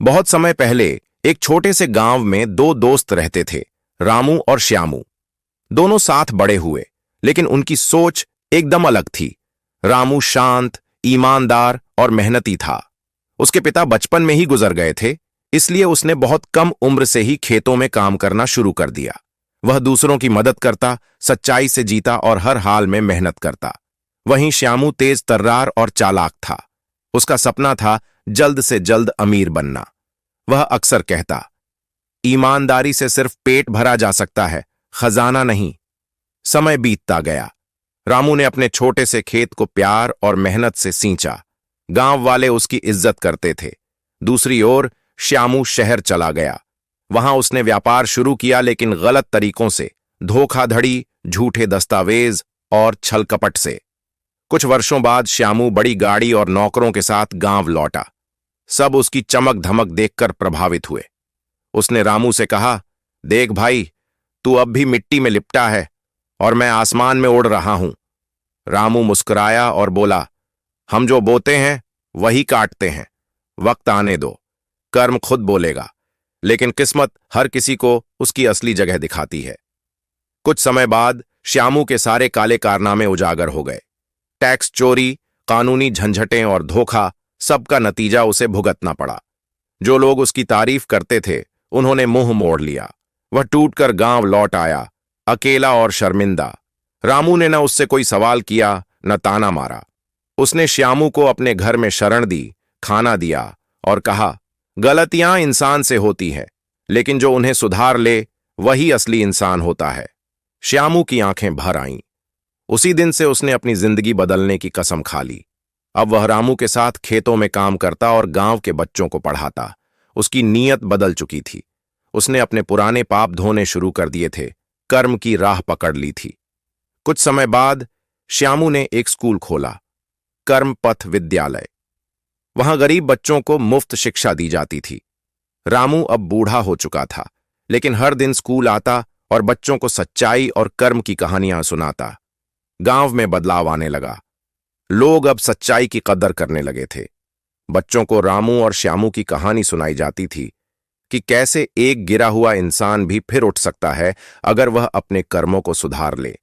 बहुत समय पहले एक छोटे से गांव में दो दोस्त रहते थे, रामू और श्यामू। दोनों साथ बड़े हुए, लेकिन उनकी सोच एकदम अलग थी। रामू शांत, ईमानदार और मेहनती था। उसके पिता बचपन में ही गुजर गए थे, इसलिए उसने बहुत कम उम्र से ही खेतों में काम करना शुरू कर दिया। वह दूसरों की मदद करता, सच्चाई से जीता और हर हाल में मेहनत करता। वहीं श्यामू तेज तर्रार और चालाक था। उसका सपना था जल्द से जल्द अमीर बनना। वह अक्सर कहता, ईमानदारी से सिर्फ पेट भरा जा सकता है, खजाना नहीं। समय बीतता गया। रामू ने अपने छोटे से खेत को प्यार और मेहनत से सींचा। गांव वाले उसकी इज्जत करते थे। दूसरी ओर श्यामू शहर चला गया। वहां उसने व्यापार शुरू किया, लेकिन गलत तरीकों से, धोखाधड़ी, झूठे दस्तावेज और छलकपट से। कुछ वर्षों बाद श्यामू बड़ी गाड़ी और नौकरों के साथ गांव लौटा। सब उसकी चमक धमक देखकर प्रभावित हुए। उसने रामू से कहा, देख भाई, तू अब भी मिट्टी में लिपटा है और मैं आसमान में उड़ रहा हूं। रामू मुस्कुराया और बोला, हम जो बोते हैं वही काटते हैं। वक्त आने दो, कर्म खुद बोलेगा। लेकिन किस्मत हर किसी को उसकी असली जगह दिखाती है। कुछ समय बाद श्यामू के सारे काले कारनामे उजागर हो गए। टैक्स चोरी, कानूनी झंझटें और धोखा, सबका नतीजा उसे भुगतना पड़ा। जो लोग उसकी तारीफ करते थे, उन्होंने मुंह मोड़ लिया। वह टूटकर गांव लौट आया, अकेला और शर्मिंदा। रामू ने न उससे कोई सवाल किया, न ताना मारा। उसने श्यामू को अपने घर में शरण दी, खाना दिया और कहा, गलतियां इंसान से होती हैं, लेकिन जो उन्हें सुधार ले वही असली इंसान होता है। श्यामू की आंखें भर आईं। उसी दिन से उसने अपनी जिंदगी बदलने की कसम खा ली। अब वह रामू के साथ खेतों में काम करता और गांव के बच्चों को पढ़ाता। उसकी नीयत बदल चुकी थी। उसने अपने पुराने पाप धोने शुरू कर दिए थे, कर्म की राह पकड़ ली थी। कुछ समय बाद श्यामू ने एक स्कूल खोला, कर्म पथ विद्यालय। वहां गरीब बच्चों को मुफ्त शिक्षा दी जाती थी। रामू अब बूढ़ा हो चुका था, लेकिन हर दिन स्कूल आता और बच्चों को सच्चाई और कर्म की कहानियां सुनाता। गांव में बदलाव आने लगा। लोग अब सच्चाई की कदर करने लगे थे। बच्चों को रामू और श्यामू की कहानी सुनाई जाती थी कि कैसे एक गिरा हुआ इंसान भी फिर उठ सकता है अगर वह अपने कर्मों को सुधार ले।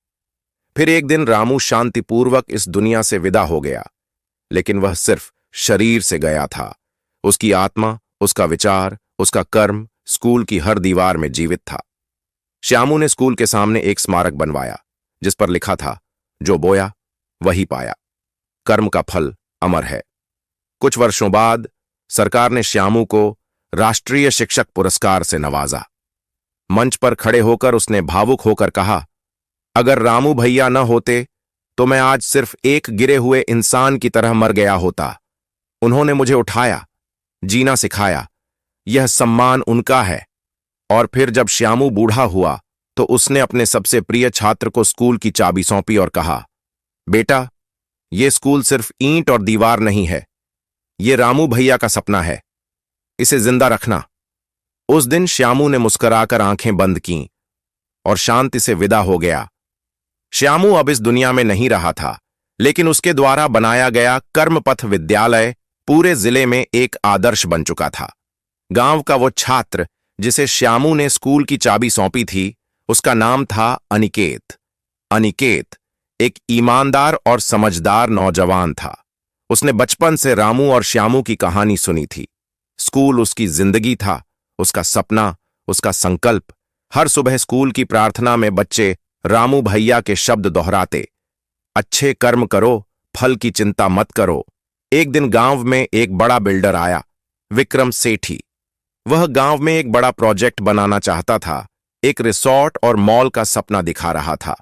फिर एक दिन रामू शांतिपूर्वक इस दुनिया से विदा हो गया, लेकिन वह सिर्फ शरीर से गया था। उसकी आत्मा, उसका विचार, उसका कर्म स्कूल की हर दीवार में जीवित था। श्यामू ने स्कूल के सामने एक स्मारक बनवाया, जिस पर लिखा था, जो बोया वही पाया। कर्म का फल अमर है। कुछ वर्षों बाद सरकार ने श्यामू को राष्ट्रीय शिक्षक पुरस्कार से नवाजा। मंच पर खड़े होकर उसने भावुक होकर कहा, अगर रामू भैया न होते तो मैं आज सिर्फ एक गिरे हुए इंसान की तरह मर गया होता। उन्होंने मुझे उठाया, जीना सिखाया। यह सम्मान उनका है। और फिर जब श्यामू बूढ़ा हुआ तो उसने अपने सबसे प्रिय छात्र को स्कूल की चाबी सौंपी और कहा, बेटा, यह स्कूल सिर्फ ईंट और दीवार नहीं है, यह रामू भैया का सपना है। इसे जिंदा रखना। उस दिन श्यामू ने मुस्कुराकर आंखें बंद कीं और शांति से विदा हो गया। श्यामू अब इस दुनिया में नहीं रहा था, लेकिन उसके द्वारा बनाया गया कर्मपथ विद्यालय पूरे जिले में एक आदर्श बन चुका था। गांव का वो छात्र जिसे श्यामू ने स्कूल की चाबी सौंपी थी, उसका नाम था अनिकेत। अनिकेत एक ईमानदार और समझदार नौजवान था। उसने बचपन से रामू और श्यामू की कहानी सुनी थी। स्कूल उसकी जिंदगी था, उसका सपना, उसका संकल्प। हर सुबह स्कूल की प्रार्थना में बच्चे रामू भैया के शब्द दोहराते, अच्छे कर्म करो, फल की चिंता मत करो। एक दिन गांव में एक बड़ा बिल्डर आया, विक्रम सेठी। वह गांव में एक बड़ा प्रोजेक्ट बनाना चाहता था। एक रिसोर्ट और मॉल का सपना दिखा रहा था।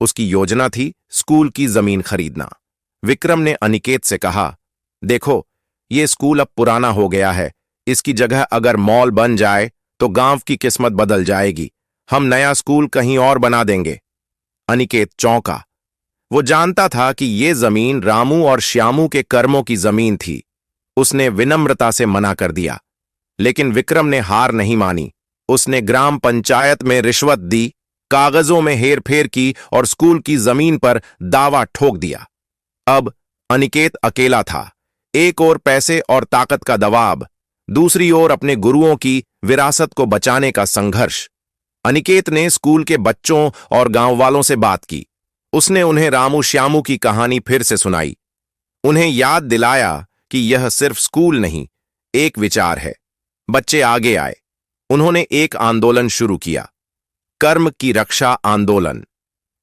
उसकी योजना थी स्कूल की जमीन खरीदना। विक्रम ने अनिकेत से कहा, देखो, ये स्कूल अब पुराना हो गया है। इसकी जगह अगर मॉल बन जाए तो गांव की किस्मत बदल जाएगी। हम नया स्कूल कहीं और बना देंगे। अनिकेत चौंका। वो जानता था कि ये जमीन रामू और श्यामू के कर्मों की जमीन थी। उसने विनम्रता से मना कर दिया, लेकिन विक्रम ने हार नहीं मानी। उसने ग्राम पंचायत में रिश्वत दी, कागजों में हेरफेर की और स्कूल की जमीन पर दावा ठोक दिया। अब अनिकेत अकेला था। एक ओर पैसे और ताकत का दबाव, दूसरी ओर अपने गुरुओं की विरासत को बचाने का संघर्ष। अनिकेत ने स्कूल के बच्चों और गांव वालों से बात की। उसने उन्हें रामू श्यामू की कहानी फिर से सुनाई, उन्हें याद दिलाया कि यह सिर्फ स्कूल नहीं, एक विचार है। बच्चे आगे आए। उन्होंने एक आंदोलन शुरू किया, कर्म की रक्षा आंदोलन।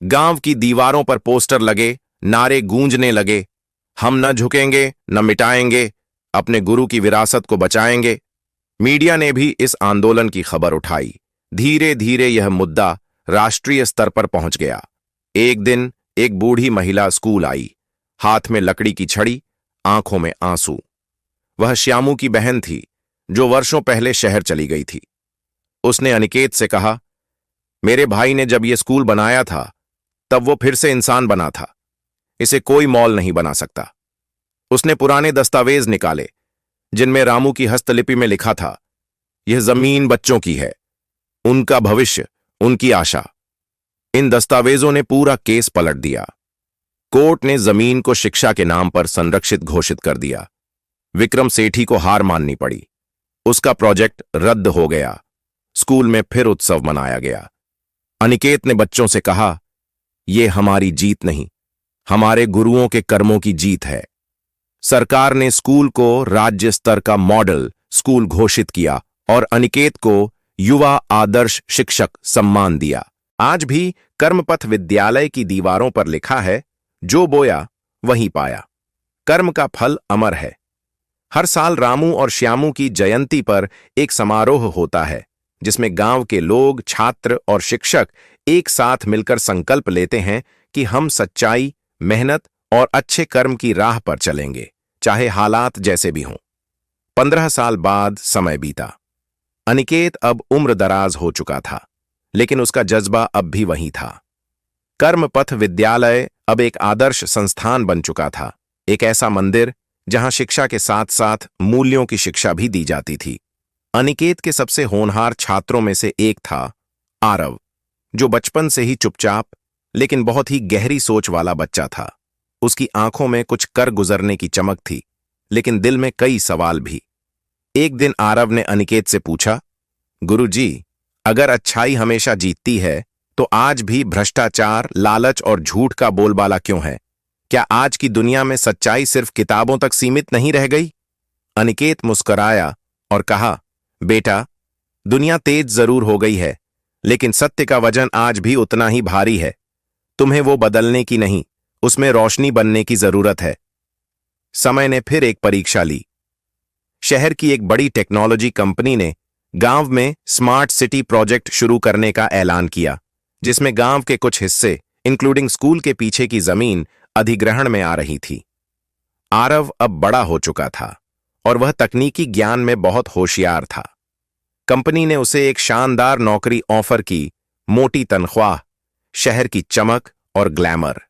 गांव की दीवारों पर पोस्टर लगे, नारे गूंजने लगे, हम न झुकेंगे, न मिटाएंगे, अपने गुरु की विरासत को बचाएंगे। मीडिया ने भी इस आंदोलन की खबर उठाई। धीरे धीरे यह मुद्दा राष्ट्रीय स्तर पर पहुंच गया। एक दिन एक बूढ़ी महिला स्कूल आई, हाथ में लकड़ी की छड़ी, आंखों में आंसू। वह श्यामू की बहन थी, जो वर्षों पहले शहर चली गई थी। उसने अनिकेत से कहा, मेरे भाई ने जब यह स्कूल बनाया था तब वो फिर से इंसान बना था, इसे कोई मॉल नहीं बना सकता। उसने पुराने दस्तावेज निकाले जिनमें रामू की हस्तलिपि में लिखा था, यह जमीन बच्चों की है, उनका भविष्य, उनकी आशा। इन दस्तावेजों ने पूरा केस पलट दिया। कोर्ट ने जमीन को शिक्षा के नाम पर संरक्षित घोषित कर दिया। विक्रम सेठी को हार माननी पड़ी। उसका प्रोजेक्ट रद्द हो गया। स्कूल में फिर उत्सव मनाया गया। अनिकेत ने बच्चों से कहा, यह हमारी जीत नहीं, हमारे गुरुओं के कर्मों की जीत है। सरकार ने स्कूल को राज्य स्तर का मॉडल स्कूल घोषित किया और अनिकेत को युवा आदर्श शिक्षक सम्मान दिया। आज भी कर्मपथ विद्यालय की दीवारों पर लिखा है, जो बोया वहीं पाया। कर्म का फल अमर है। हर साल रामू और श्यामू की जयंती पर एक समारोह होता है, जिसमें गांव के लोग, छात्र और शिक्षक एक साथ मिलकर संकल्प लेते हैं कि हम सच्चाई, मेहनत और अच्छे कर्म की राह पर चलेंगे, चाहे हालात जैसे भी हों। 15 साल बाद समय बीता। अनिकेत अब उम्र दराज हो चुका था, लेकिन उसका जज्बा अब भी वही था। कर्मपथ विद्यालय अब एक आदर्श संस्थान बन चुका था, एक ऐसा मंदिर जहां शिक्षा के साथ साथ मूल्यों की शिक्षा भी दी जाती थी। अनिकेत के सबसे होनहार छात्रों में से एक था आरव, जो बचपन से ही चुपचाप लेकिन बहुत ही गहरी सोच वाला बच्चा था। उसकी आंखों में कुछ कर गुजरने की चमक थी, लेकिन दिल में कई सवाल भी। एक दिन आरव ने अनिकेत से पूछा, गुरुजी, अगर अच्छाई हमेशा जीतती है तो आज भी भ्रष्टाचार, लालच और झूठ का बोलबाला क्यों है? क्या आज की दुनिया में सच्चाई सिर्फ किताबों तक सीमित नहीं रह गई? अनिकेत मुस्कुराया और कहा, बेटा, दुनिया तेज जरूर हो गई है, लेकिन सत्य का वजन आज भी उतना ही भारी है। तुम्हें वो बदलने की नहीं, उसमें रोशनी बनने की जरूरत है। समय ने फिर एक परीक्षा ली। शहर की एक बड़ी टेक्नोलॉजी कंपनी ने गांव में स्मार्ट सिटी प्रोजेक्ट शुरू करने का ऐलान किया, जिसमें गांव के कुछ हिस्से, इंक्लूडिंग स्कूल के पीछे की जमीन, अधिग्रहण में आ रही थी। आरव अब बड़ा हो चुका था और वह तकनीकी ज्ञान में बहुत होशियार था। कंपनी ने उसे एक शानदार नौकरी ऑफर की, मोटी तनख्वाह, शहर की चमक और ग्लैमर।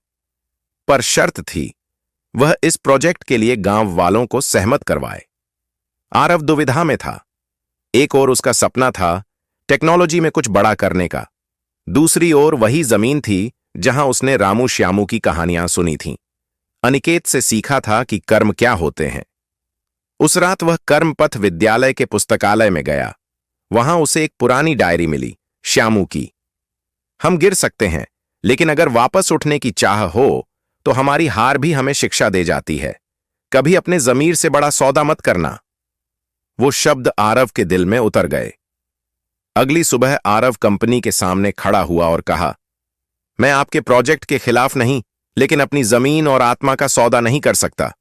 पर शर्त थी, वह इस प्रोजेक्ट के लिए गांव वालों को सहमत करवाए। आरव दुविधा में था। एक ओर उसका सपना था टेक्नोलॉजी में कुछ बड़ा करने का, दूसरी ओर वही जमीन थी जहां उसने रामू श्यामू की कहानियां सुनी थीं। अनिकेत से सीखा था कि कर्म क्या होते हैं। उस रात वह कर्मपथ विद्यालय के पुस्तकालय में गया। वहां उसे एक पुरानी डायरी मिली, श्यामू की। हम गिर सकते हैं, लेकिन अगर वापस उठने की चाह हो तो हमारी हार भी हमें शिक्षा दे जाती है। कभी अपने जमीर से बड़ा सौदा मत करना। वो शब्द आरव के दिल में उतर गए। अगली सुबह आरव कंपनी के सामने खड़ा हुआ और कहा, मैं आपके प्रोजेक्ट के खिलाफ नहीं, लेकिन अपनी जमीन और आत्मा का सौदा नहीं कर सकता।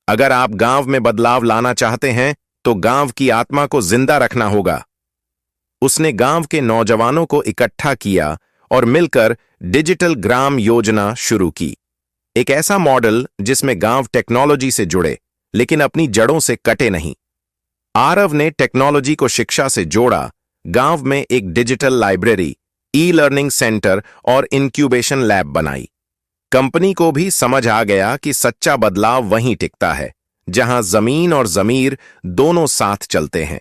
अगर आप गांव में बदलाव लाना चाहते हैं तो गांव की आत्मा को जिंदा रखना होगा। उसने गांव के नौजवानों को इकट्ठा किया और मिलकर डिजिटल ग्राम योजना शुरू की, एक ऐसा मॉडल जिसमें गांव टेक्नोलॉजी से जुड़े लेकिन अपनी जड़ों से कटे नहीं। आरव ने टेक्नोलॉजी को शिक्षा से जोड़ा। गांव में एक digital library, e learning centre और इंक्यूबेशन लैब बनाई। कंपनी को भी समझ आ गया कि सच्चा बदलाव वहीं टिकता है जहां जमीन और जमीर दोनों साथ चलते हैं।